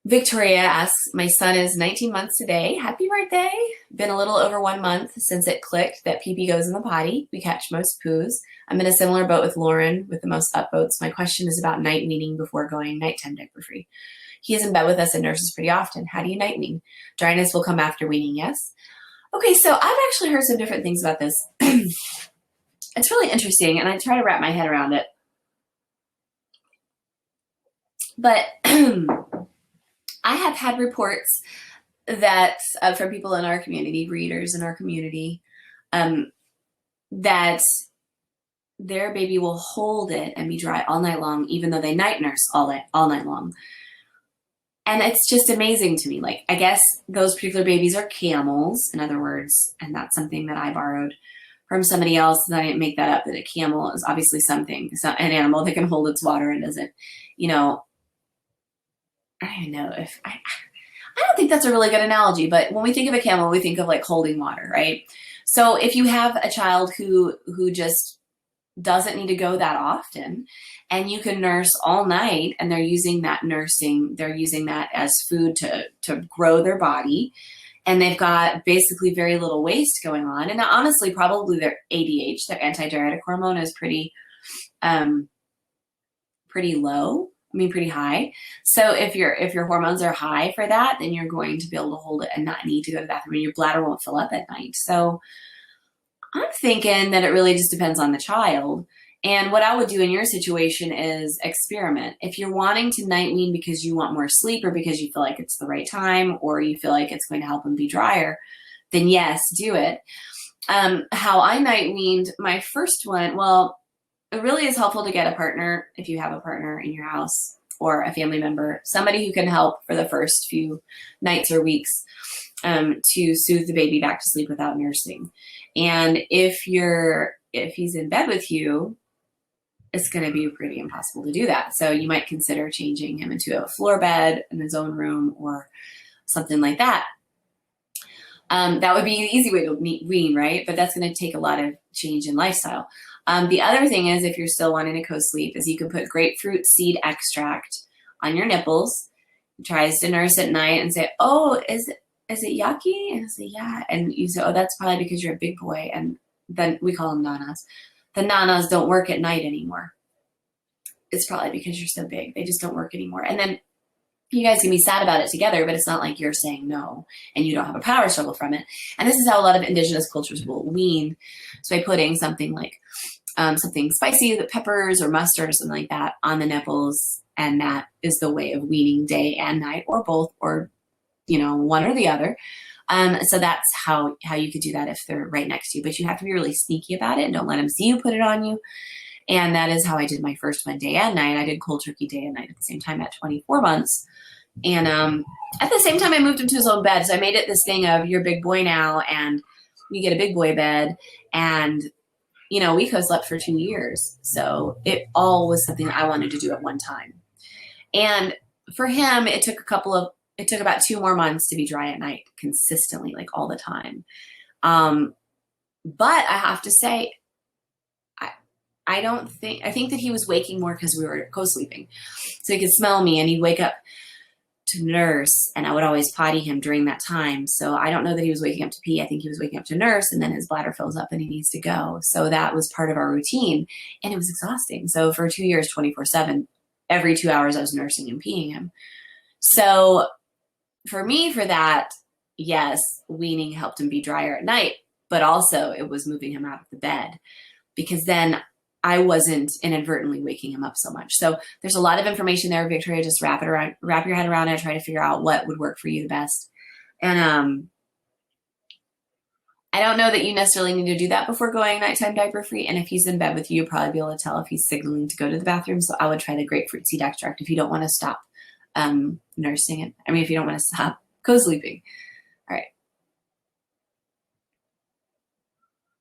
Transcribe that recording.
Victoria asks, my son is 19 months today. Happy birthday. Been a little over 1 month since it clicked that peepee goes in the potty. We catch most poos. I'm in a similar boat with Lauren with the most upvotes. My question is about night weaning before going nighttime diaper free. He is in bed with us and nurses pretty often. How do you night wean? Dryness will come after weaning, yes? Okay, so I've actually heard some different things about this. It's really interesting, and I try to wrap my head around it. But I have had reports that from people in our community, breeders in our community, that their baby will hold it and be dry all night long, even though they night nurse all night long. And it's just amazing to me. Like, I guess those particular babies are camels, in other words, and that's something that I borrowed from somebody else, and I didn't make that up, that a camel is obviously something. It's not an animal that can hold its water and doesn't, I don't know if I don't think that's a really good analogy, but when we think of a camel, we think of like holding water, right? So if you have a child who just doesn't need to go that often, and you can nurse all night, and they're using that as food to grow their body, and they've got basically very little waste going on. And honestly, probably their ADH, their antidiuretic hormone, is pretty low. I mean, pretty high. So if your hormones are high for that, then you're going to be able to hold it and not need to go to the bathroom, and your bladder won't fill up at night. So I'm thinking that it really just depends on the child. And what I would do in your situation is experiment. If you're wanting to night wean because you want more sleep, or because you feel like it's the right time, or you feel like it's going to help them be drier, then yes, do it. How I night weaned my first one, well, it really is helpful to get a partner if you have a partner in your house, or a family member, somebody who can help for the first few nights or weeks to soothe the baby back to sleep without nursing. And if he's in bed with you, it's going to be pretty impossible to do that. So you might consider changing him into a floor bed in his own room or something like that. That would be the easy way to wean, right? But that's going to take a lot of change in lifestyle. The other thing is, if you're still wanting to co-sleep, is you can put grapefruit seed extract on your nipples. He tries to nurse at night and say, oh, is it yucky? And I say, yeah. And you say, oh, that's probably because you're a big boy. And then we call them nanas. The nanas don't work at night anymore. It's probably because you're so big. They just don't work anymore. And then you guys can be sad about it together, but it's not like you're saying no and you don't have a power struggle from it. And this is how a lot of indigenous cultures will wean. So by putting something like something spicy, the peppers or mustard or something like that on the nipples, and that is the way of weaning day and night, or both, or one or the other. So that's how you could do that if they're right next to you, but you have to be really sneaky about it and don't let them see you put it on you. And that is how I did my first one, day and night. I did cold turkey day and night at the same time at 24 months. And at the same time, I moved him to his own bed. So I made it this thing of, you're a big boy now, and you get a big boy bed. And, we co-slept for 2 years. So it all was something that I wanted to do at one time. And for him, it took about 2 more months to be dry at night consistently, like all the time. But I have to say, I think that he was waking more because we were co-sleeping. So he could smell me, and he'd wake up to nurse, and I would always potty him during that time. So I don't know that he was waking up to pee. I think he was waking up to nurse, and then his bladder fills up and he needs to go. So that was part of our routine, and it was exhausting. So for 2 years, 24/7, every 2 hours I was nursing and peeing him. So for me, for that, yes, weaning helped him be drier at night, but also it was moving him out of the bed, because then I wasn't inadvertently waking him up so much. So there's a lot of information there, Victoria. Just wrap your head around it, try to figure out what would work for you the best. And I don't know that you necessarily need to do that before going nighttime diaper free. And if he's in bed with you, you'll probably be able to tell if he's signaling to go to the bathroom. So I would try the grapefruit seed extract if you don't want to stop nursing it. I mean, if you don't want to stop co-sleeping. All right.